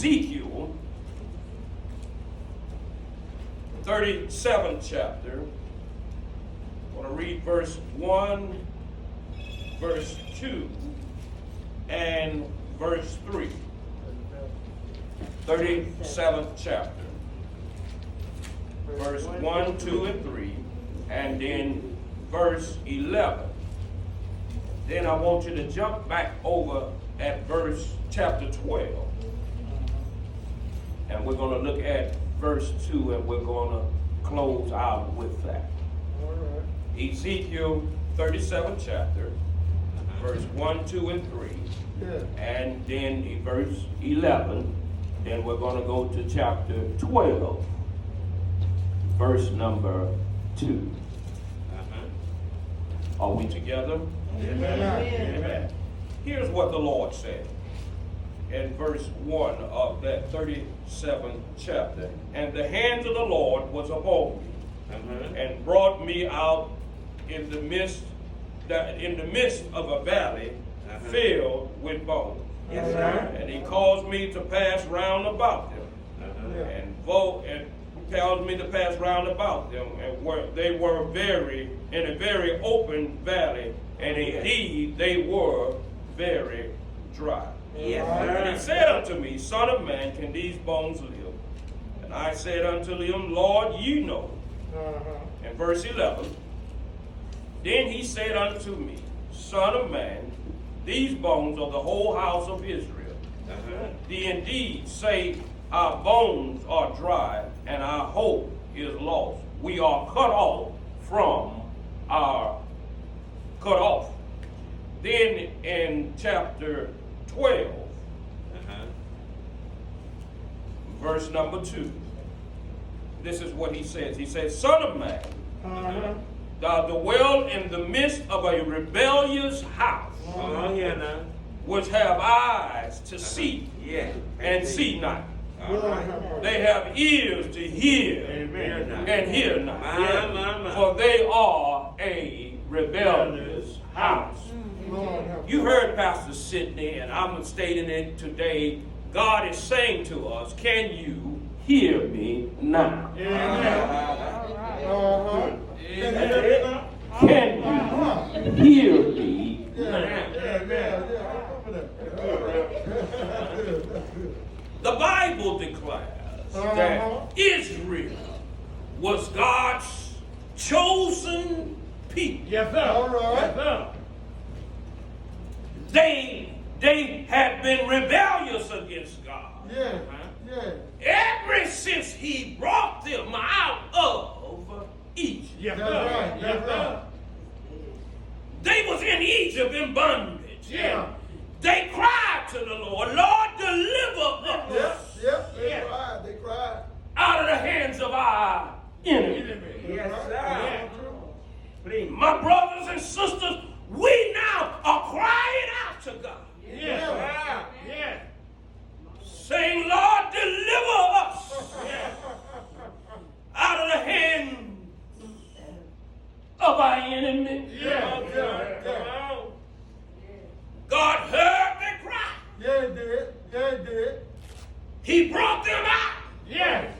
Ezekiel, 37th chapter. I want to read verse 1, verse 2, and verse 3. 37th chapter. Verse 1, 2, and 3, and then verse 11. Then I want you to jump back over at chapter 12. And we're going to look at verse 2, and we're going to close out with that. All right. Ezekiel 37th chapter, verse 1, 2, and 3. Yeah. And then in verse 11, then we're going to go to chapter 12, verse number 2. Are we together? Amen. Amen. Here's what the Lord said in verse 1 of that 37th chapter. And the hand of the Lord was upon me, and brought me out in the midst of a valley filled with bones. Yes, sir. And he caused me to pass round about them, and caused me to pass round about them, and they were in a very open valley, and indeed they were very dry. Yes, And he said unto me, Son of man, can these bones live? And I said unto him, Lord, you know. And verse 11, then he said unto me, Son of man, these bones are the whole house of Israel. They indeed say, our bones are dry, and our hope is lost. We are cut off. Then in chapter 12, verse number 2, this is what he says. He says, Son of man, thou dwell in the midst of a rebellious house, which have eyes to see and see not. They have ears to hear and hear not. For they are a rebellious house. You heard Pastor Sidney, and I'm stating it today. God is saying to us, can you hear me now? Can you hear me now? The Bible declares that Israel was God's chosen people. Yes, sir. All right. Yes, sir. They had been rebellious against God. Yeah. Yeah. Ever since he brought them out of Egypt. Yes, sir. Yes, sir. They was in Egypt in bondage. Yeah. They cried to the Lord, Lord, deliver us. Yep. They cried. Out of the hands of our enemies. Yes, sir. Please. My brothers and sisters, we now are crying out to God. Yeah. Saying, Lord, deliver us out of the hands of our enemies. Yeah. God heard their cry. Yeah, it did. He brought them out. Yes.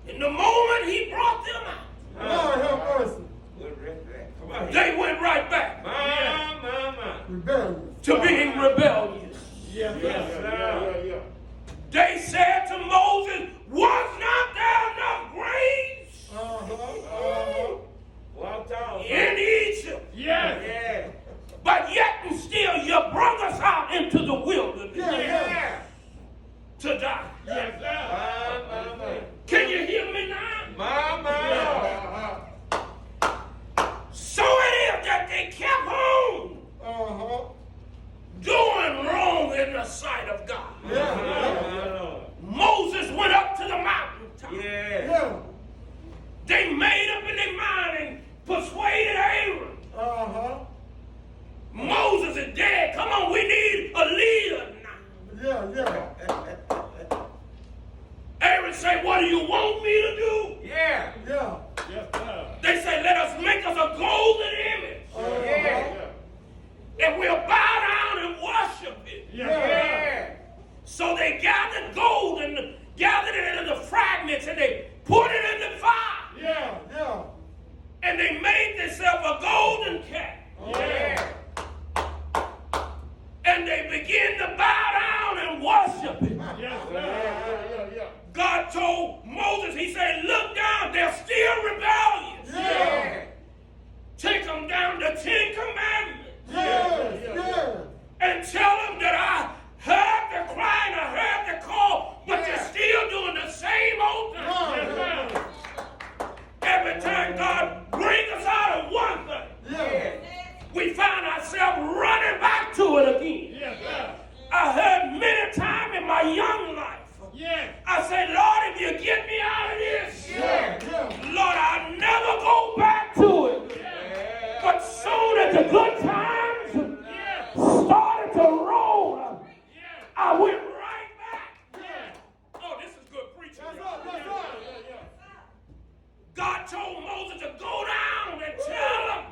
In the moment he brought them out, Lord have mercy. they went right back Rebellious. to being rebellious. Yes. They said to Moses, was not there enough grace in Egypt? Yes. But yet and still you brought us out into the wilderness to die. Yes, sir. Can you hear me now? So it is that they kept on doing wrong in the sight of God. Moses went up to the mountaintop. They made up in their mind and persuaded Aaron. Moses is dead. Come on, we need a leader now. Aaron said, what do you want me to do? Yeah. Yes, sir. They say, let us make us a golden image. And we'll bow down and worship it. Yeah. So they gathered gold and gathered it into fragments and they put it in the fire. Yeah, yeah. And they made themselves a golden calf. Yeah. And they began to bow down and worship it. Yes, sir. God told Moses, he said, look down, they're still rebellious. Yeah. Take them down to 10 commandments. Yeah. And tell them that I heard the cry and I heard the call, but you're still doing the same old thing. Yes, sir. Every time God brings us out of one thing, Yeah. we find ourselves running back to it again. Yes, sir. I heard many times in my young life, Yes. I said, Lord, if you get me out of this, Yeah. Lord, I'll never go back to it. Yeah. But soon as the good times Yeah. started to roll, Yeah. I went right back. Yeah. Oh, this is good preaching. Yes, y'all. sir. Yes, sir. God told Moses to go down and tell him,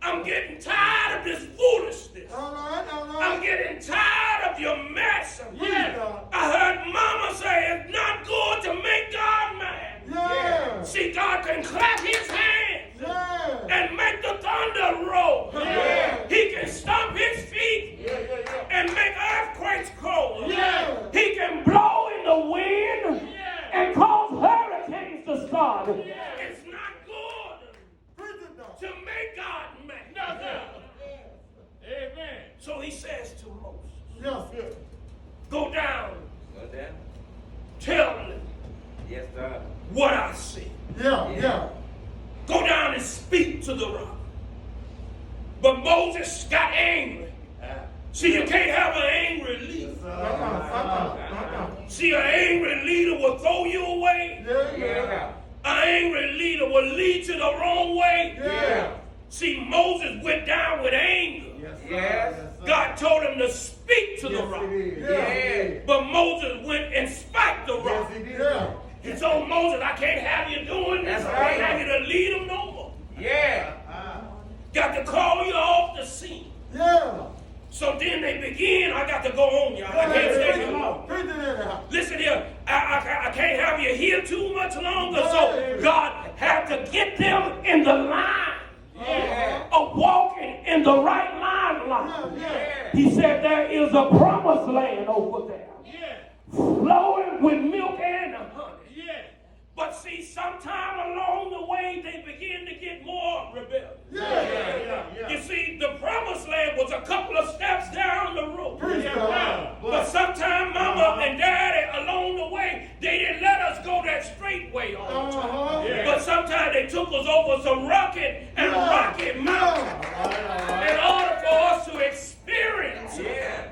I'm getting tired of this foolishness. All right. I'm getting tired of your mess. Yeah. I heard Mama say it's not good to make God mad. Yeah. See, God can clap his hands Yeah. and make the thunder roll. Yeah. He can stomp his feet Yeah. and make earthquakes cold. Yeah. He can blow in the wind Yeah. and cause hurricanes to start. Yeah. It's not good Preach it now. to make God mad. No, sir. Amen. So he says to Moses, Yes. go down, Go down. tell them Yes, sir. what I see. Yeah. Go down and speak to the rock. But Moses got angry. See, you can't have an angry leader. See, an angry leader will throw you away. Yeah. An angry leader will lead you the wrong way. Yeah. See, Moses went down with anger. Yes. God told him to speak to the rock. Yes. But Moses went and spiked the rock. Yeah. He told Moses, I can't have you doing this. That's I can't right. have you to lead them no more. Yeah. Got to call you off the scene. Yeah. So then they begin. I got to go on, y'all. I can't stay too long. Preach it anyhow. Listen here. I can't have you here too much longer. So God had to get them in the line Yeah. of walking in the right line. Yeah. He said there is a promised land over there, Yeah. flowing with milk and honey. Yeah. But see, sometime along the way, they begin to get more rebellious. Yeah. You see, the promised land was a couple of steps down the road. Preach it now. But sometime Mama and Daddy along the way, they didn't let us go that straight way all the time. Yeah. But sometimes they took us over some rugged and rocky mountains in order for us to experience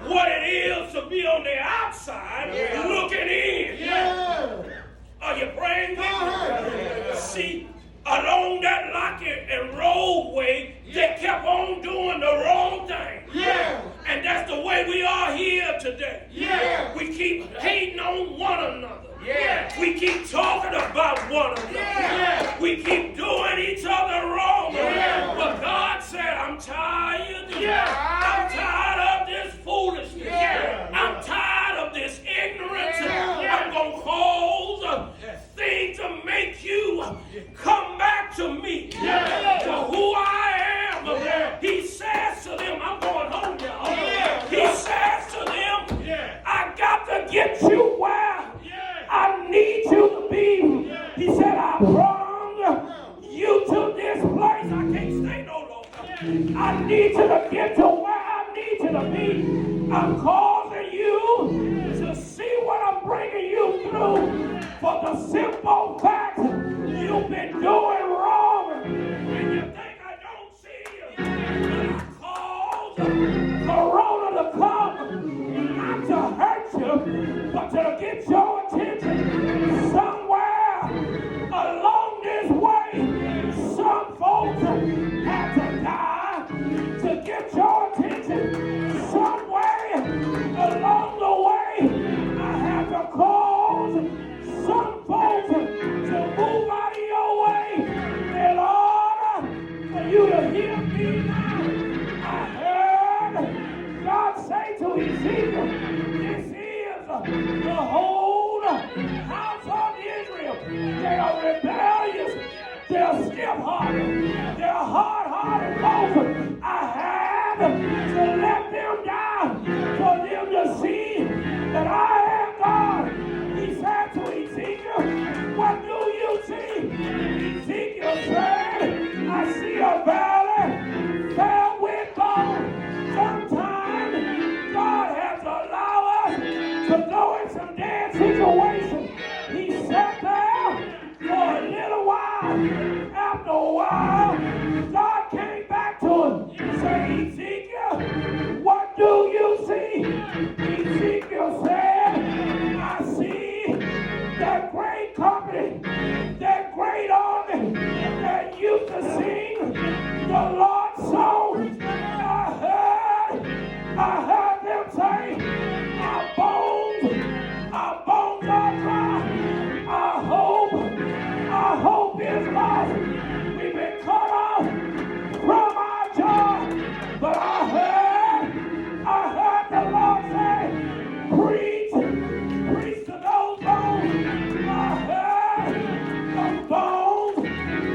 what it is to be on the outside looking in. Yeah. Are you praying with me? Yeah. See, along that rocky and roadway, they kept on doing the wrong thing. Yeah. And that's the way we are here today. Yeah. We keep hating on one another. Yeah. We keep talking about one another. Yeah. We keep doing each other wrong. Yeah. But God said, I'm tired. Yeah. I'm tired of this foolishness. Yeah. I'm tired of this ignorance. Yeah. I'm going to cause things to make you come back to me. Yeah. To who I am. Yeah. He says to them, I'm going home, y'all. Yeah. He says to them, Yeah. I got to get you where Yeah. I need you to be. Yeah. He said, I brought you to this place. I can't stay no longer. I need you to get to where I need you to be. I'm causing you to see what I'm bringing you through. For the simple fact you've been doing wrong. And you think I don't see you. But I cause Corona to come, not to hurt you, but to get your attention. Somewhere along this way, some folks had to die to get your attention. Somewhere along the way, I had to cause some folks to the whole house of Israel. They are rebellious. They are stiff-hearted. They are hard-hearted folks. I had to let them down for them to see that I am God. He said to Ezekiel, what do you see? Ezekiel said, I see a valley filled with bones. Sometimes God has allowed us to go in some dead situations. He sat there for a little while. After a while, God came back to him. Said, Ezekiel, what do you see? Ezekiel said, I see that great company, that great army that used to sing the Lord's song. I heard them say, our bones are dry. Our hope is lost. We've been cut off from our joy. But I heard the Lord say, preach to those bones. I heard the bones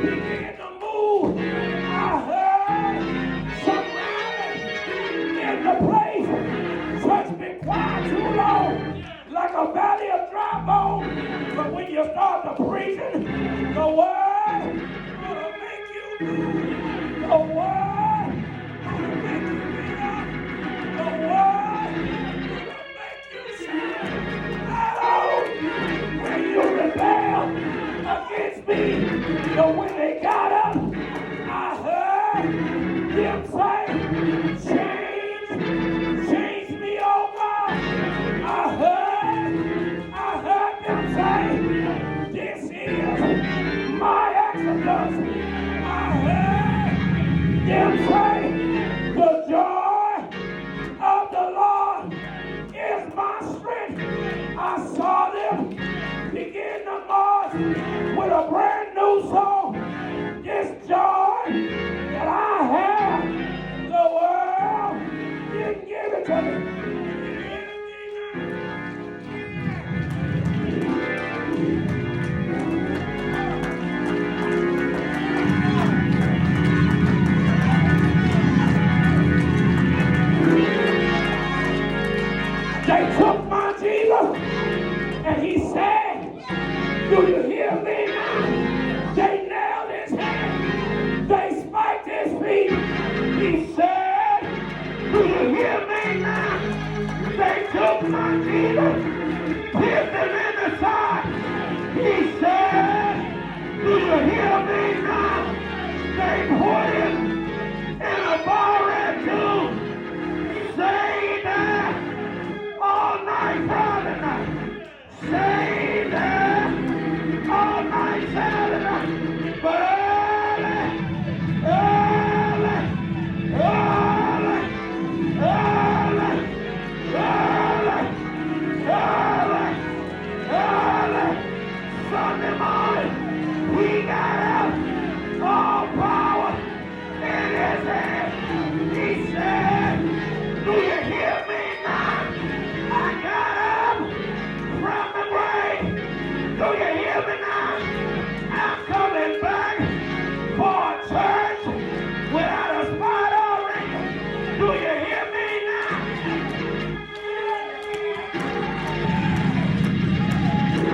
begin to move. I heard some rattling in the place. Church been quiet too long, like a valley of dry bones. But when you start to preaching, the word will make you move. The word will make you get up. The word will make you shout. When you rebel against me, but when they got up, I heard them say, change me, oh God. I heard them say, this is my exodus. I heard them say, the joy of the Lord is my strength. I saw them begin to march with a brand new song. This joy that I have, the world didn't give it to me. They took my Jesus and he said, do you hear me now? They nailed his hands. They spiked his feet. He said, do you hear me now? They took my Jesus, pierced him in the side. He said, do you hear me now? They put him in a borrowed tomb. Stay there all night, Friday night. Stay there all night, Saturday night. But early Sunday morning, we got up, all power in his hand. He said, do you hear me now? I got up from the grave. Do you hear me now? I'm coming back for a church without a spot or wrinkle. Do you hear me now?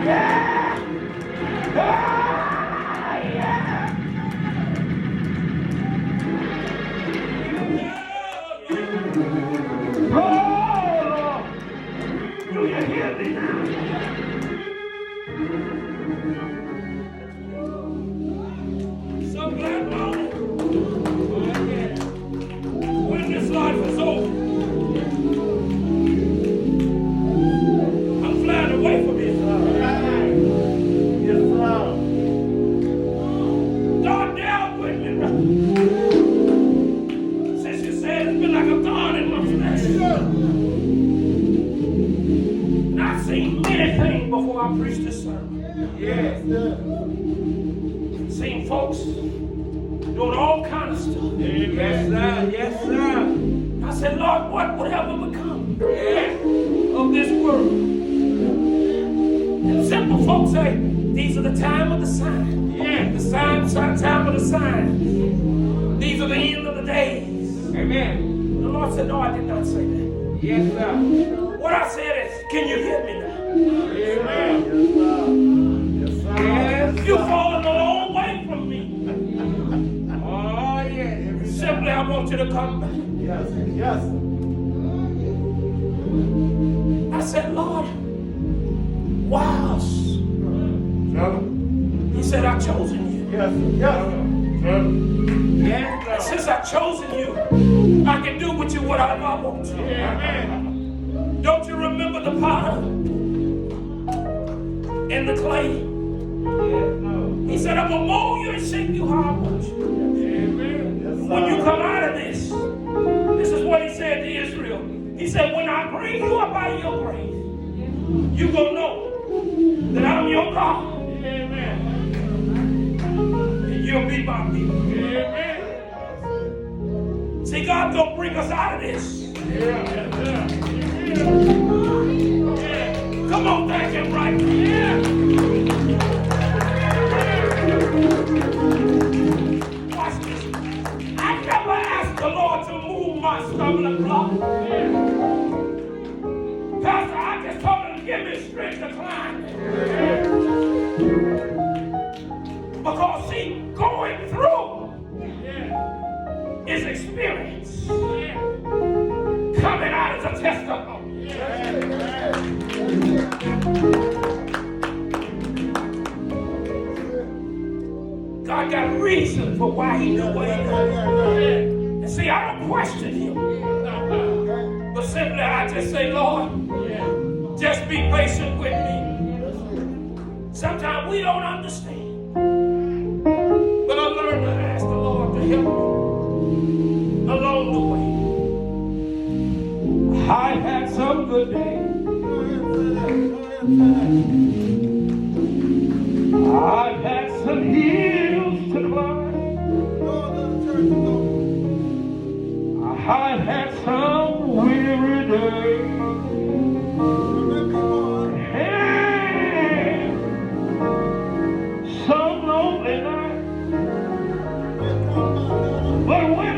Yeah! Yeah! Oh, Lord. Do you hear me now? Some black moment when this life is over, I'm flying away from it. Yes, Lord. God dealt with me. Since you said it's been like a thorn in my flesh. And I've seen many things before I preached this sermon. Yes, sir. Seen folks doing all kind of stuff. Yes, sir. Yes, sir. I said, Lord, what would ever become Yes. of this world? And simple folks say, these are the time of the sign. Yeah. The time of the sign. These are the end of the days. Amen. The Lord said, no, I did not say that. Yes, sir. What I said is, can you hear me now? Amen. Yes, sir. Yes. You've fallen a long way from me. Oh, yes. Simply, I want you to come back. Yes. Yes. I said, Lord, why us? He said, I've chosen you. Yes. Yes. Yes, And sir. since I've chosen you, I can do with you whatever I want to. Amen. Don't you remember the potter and the clay? Yes, no. He said, I'm going to mold you and shape you how I want you. Amen. Yes, sir. When you come out of this is what he said to Israel. He said, when I bring you up out of your grave, you're going to know that I'm your God. Amen. And you'll be my people. Amen. See, God's going to bring us out of this. Yeah. Come on, thank him right. Yeah. Watch this. I never asked the Lord to move my stumbling block. Pastor, I just told him to give me strength to climb. Because see, going through is experience. Coming out is a testimony. God got a reason for why he knew what he knew. And see, I don't question him. But simply I just say, Lord, just be patient with me. Sometimes we don't understand. But I learned to ask the Lord to help me along the way. I had some good days. I've had some hills to climb. I've had some weary days. And some lonely nights. But when